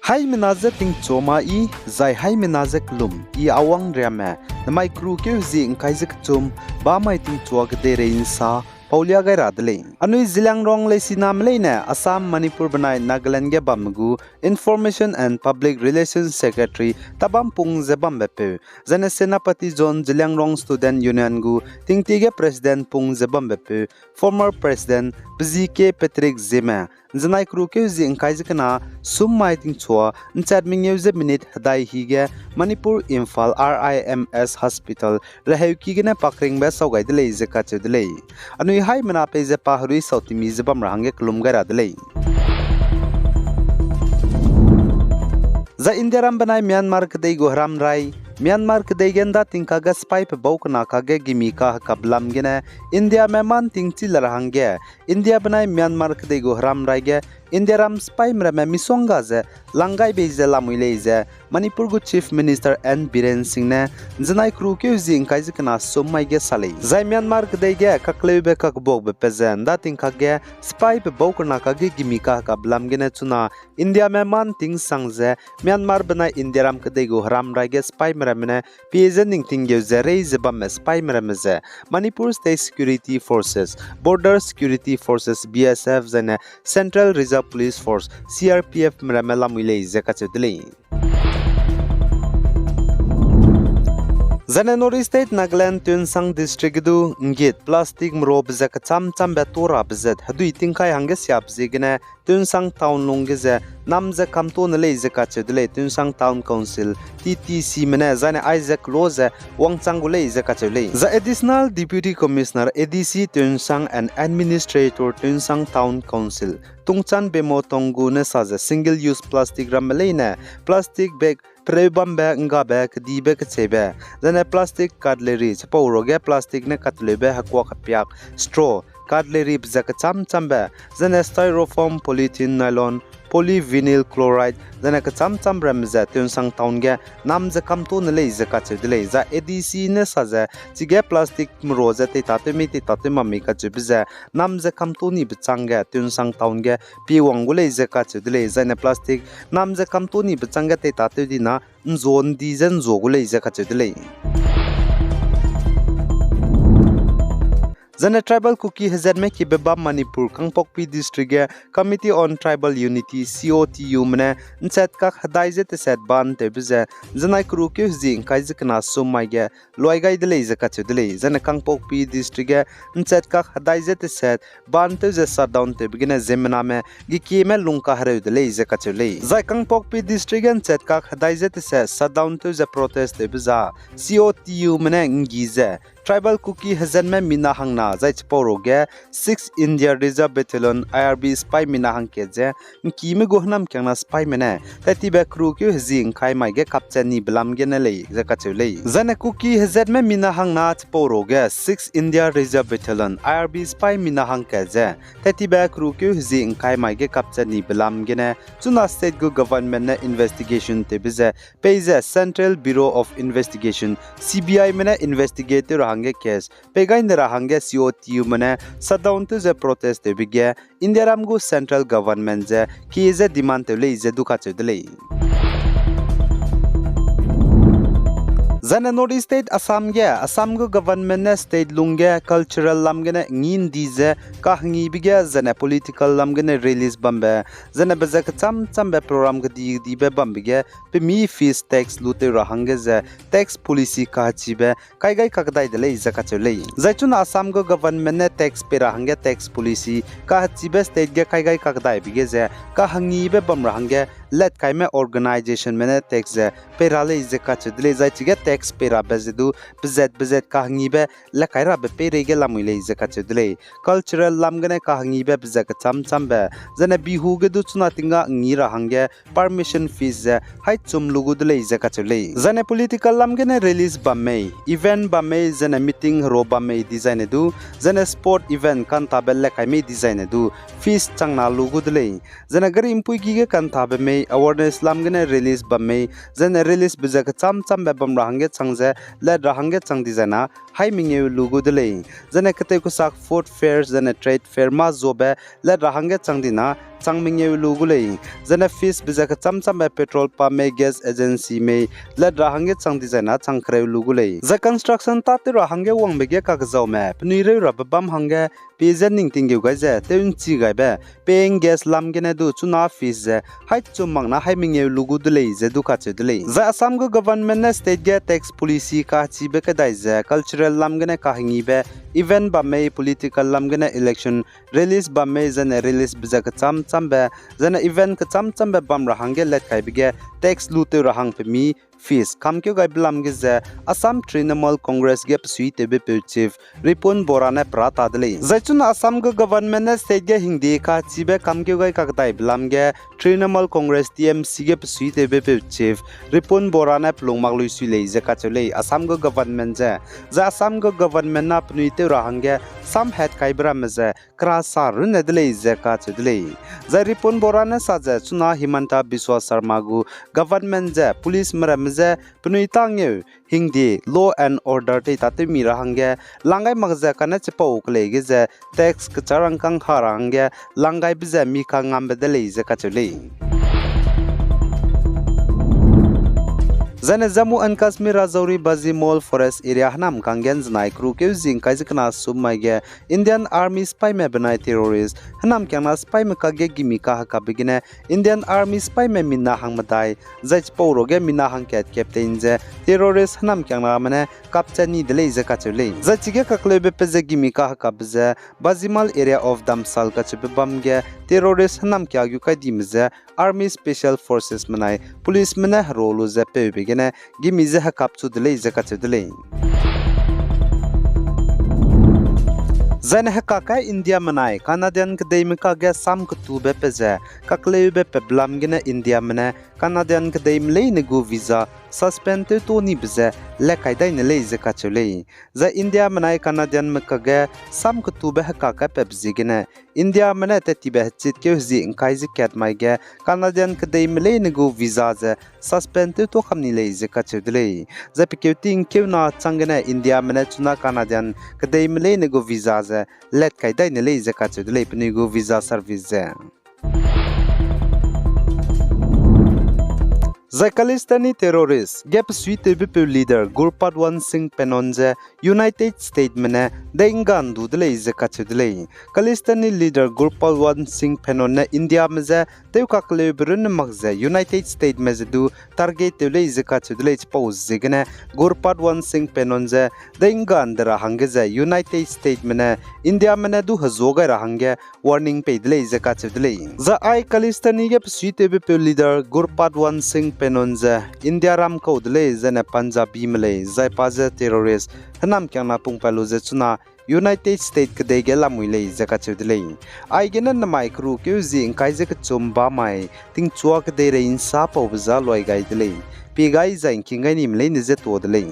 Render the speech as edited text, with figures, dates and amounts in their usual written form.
Hai menaze ting choma I zai hai menaze klum I awang riame namai kru ke zi ngkai zik chum ba mai ting chua ke de rein sa Paulia gai radle anui zilang rong le sinam le ne Assam Manipur banai Nagaland ge bamgu Information and Public Relations Secretary tabam pung zebam bepe zane senapati zone zilang rong student union gu tingtige president pung zebam bepe former president bzike Patrick Zeme Zanai kru ke zi ngkai zikna sum mai ting chua nchat ming yeu ze minute hadai hi ge Manipur Imphal RIMS Hospital raheu ki gena pakring ba sau gai dele ze ka che dele anui hai mana pe ze pa hrui sauti mi ze bam rahange klum ga ra dele za indiaram banai Myanmar kedai gohram rai Myanmar kedai genda tingka ga spy pe bau kana ka ge gimika kablam gena India meman tingchi larhange India banai Myanmar kedai gohram rai ge India ram spy mrame misonga ze langai beize lamuile ze Manipur gu Chief Minister N Biren Singh ne zanai kru ke zing kai zikna somai ge salai zai Myanmar kedai ge kaklebe kak bog be pezen da tingka ge spy pe bau kana ka ge gimika kablam gena chuna India meman ting sang ze Myanmar banai India ram kedai gohram rai ge spy mramene PZNing tingge ze raise bam spy mrameze Manipur State Security Forces Border Security Forces BSF zane Central Reserve Police Force CRPF mramela muile zekachetli Zane North State Nagaland Tunsang District du ngit plastic mrob zek cham betora bzet hadu itingkai hange siap zigene Tunsang Town longge namze kamto nale zeka chedle Tunsang Town Council TTC mene zane Isaac Rose wangchangule zeka chele the additional deputy commissioner ADC Tunsang and administrator Tunsang Town Council tungchan bemo tongu ne saze single use plastic ramelene plastic bag Prebam bag nga bag di bag chebe zane plastic cutlery chaporoge plastic ne katlebe hakwa khapyak straw cutlery bzak cham be zane styrofoam polythene nylon polyvinyl chloride zane ka cham ramza Tunsang town ge namze kamto nele zaka chedle za ADC ne saza chige plastic mroza te tate mami ka chibza namze kamto ni bchanga Tunsang town ge piwangule zaka chedle zane plastic namze kamto ni bchanga te tate dina zone dizen zogule zaka chedle Zane tribal cookie hazardme ki beba Manipur Kangpokpi district Committee on Tribal Unity COTU mne nchat kak hadaize te set ban te bize zanai kru ke zing kai zikna somai ge loi gai dele zaka chedele zane Kangpokpi district nchat kak hadaize te set ban te ze shutdown te bigine zemna me gi ki me lungka hare dele zaka chele zai Kangpokpi district nchat kak hadaize te set shutdown te ze protest te biza COTU mne ngize Tribal cookie hazardme mina hangna zai chporoge 6 India Reserve Battalion IRB spy mina hangke je kimi gohnam kyangna spy mene tati be crew ke zing khai mai ge kapchani blam ge ne lei zaka chule zane cookie hazardme mina hangna chporoge 6 India Reserve Battalion IRB spy mina hangke je tati be crew ke zing khai mai ge kapchani blam ge ne chuna state go government ne investigation te bize peize Central Bureau of Investigation CBI mene investigator hange case pegain dera hange COTU mane shutdown to the protest te bige India ramgu central government je ki je demand te le je duka chedle Zane North State Assam go government ne state lungge cultural lamgene ngin dize kahni bige zane political lamgene release bambe zane bezak cham be program ge di be bambige pe mi fees tax lute rahange ze tax policy ka chibe kai gai kakdai dele zaka chele zaitun Assam go government ne tax pe rahange tax policy ka chibe state ge kai gai kakdai bige ze ka hangi be bam rahange let kai me organization mene tax ze pe rale zaka chedle zaichige tax pera bezedu bezet kahangi be la kaira be perege lamuile zaka chedle cultural lamgane kahangi be bezak cham be zane bihu ge du chuna tinga ngira hange permission fees hai chum lugu dle zaka chele zane political lamgane release bamme event bamme zane meeting ro bamme design edu zane sport event kan tabelle kaime design edu fees changna lugu dle zane gari impui gi kan tabe awareness lamgane release bamme zane release bezak cham be bam rahange changje le rahange chang dizana hai minge lugu dele zane kate ko sak food fairs zane trade fair ma zobe le rahange chang dina changming ye lugu lei zana fees biza ka cham ba petrol pump me gas agency me la rahange chang designa changkre lugu lei za construction ta te rahange wang be ge ka jaw me pni re ra bam hange pezen ning ting ge ga ja teun chi ga ba paying gas lam ge na du chuna fees ja hai chumang na hai ming ye lugu du lei je du ka che du lei za Assam go government na state ge tax policy ka chi be ka dai ja cultural lam ge na ka hingi be event ba me political lam ge na election release ba me zana release biza ka cham ba zana event ka cham ba bam rahange let kai bige tax lu te rahang pe mi fees kamkyo gai blam ge za Assam Trinamool Congress ge psui te be chief ripon borana prata dele zachun Assam go government na state ge hindi ka chibe kamkyo gai ka dai blam ge Trinamool Congress TMC ge psui te be chief ripon borana plongmak lui sui le je ka chole Assam go government za Assam go government na pnui te rahange sam het kai bra me za krasa run dele je ka chole za ripon borana sa za chuna Himanta Biswa Sharma go government za police mara je pnui tangye hindi law and order te tate mi rahange langai magza kana chepau kle ge je tax ka charang kang harange langai biza mi ka ngam bedele je ka chole Zane Jammu and Kashmir Rajouri Bazi Mall Forest Area Hanam Kangen Znai Kru Ke Zing Kajikna Sumage Indian Army spy me benai terrorist Hanam Kyana spy me kage gimika haka begine Indian Army spy me minna hang matai Zach Pauroge minna hang cat captain je terrorist Hanam Kyana mane kapchani dele je kachule Zachige kaklebe peze gimika haka bze Bazi Mall area of Damsal kachbe bamge terrorist Hanam Kyagu kadimze Army Special Forces manai police mane rolu je pe Gimize ha kapchu dele je kachu dele Zane ha kaka India manai Canadian kademi ka ge sam kutu be peze kakle be pe blam gene India mane Canadian kademi le ne go visa suspend to ni bze le kaidai ne le je kachu le za India manai Canadian me ka ge sam kutu be ha kaka pe bzi gene India mane te ti be chit ke zi kai ji ket mai ge Canadian kademi le ne go visa je suspend to khamni le je kachu dele za piketing ke na changene India mane chuna Canadian kademi le ne go visa je let kaidai ne le je kachu dele pni go visa service je Khalistani terrorist gap suite be leader Gurpatwan Singh Penonje United States mane dengan du dele je kachu dele Khalistani leader Gurpatwan Singh Penon India meze teu kakle brun magze United States meze du target dele je kachu dele pause jegene Gurpatwan Singh Penonje dengan dra hangeze United States mane India mane du hazoga rahange warning pe dele je kachu dele za Khalistani gap suite be leader Gurpatwan Singh Penonza India ram ko dele zane Punjabi male zai paza terrorist hanam kyangna pungpalu je chuna United States kade ge lamui zaka chudle ai gena na mai kru ke zi kai je ka chumba mai ting chuak de re in sa pau za loi gai dele pi gai zain kingai nim le ni je to dele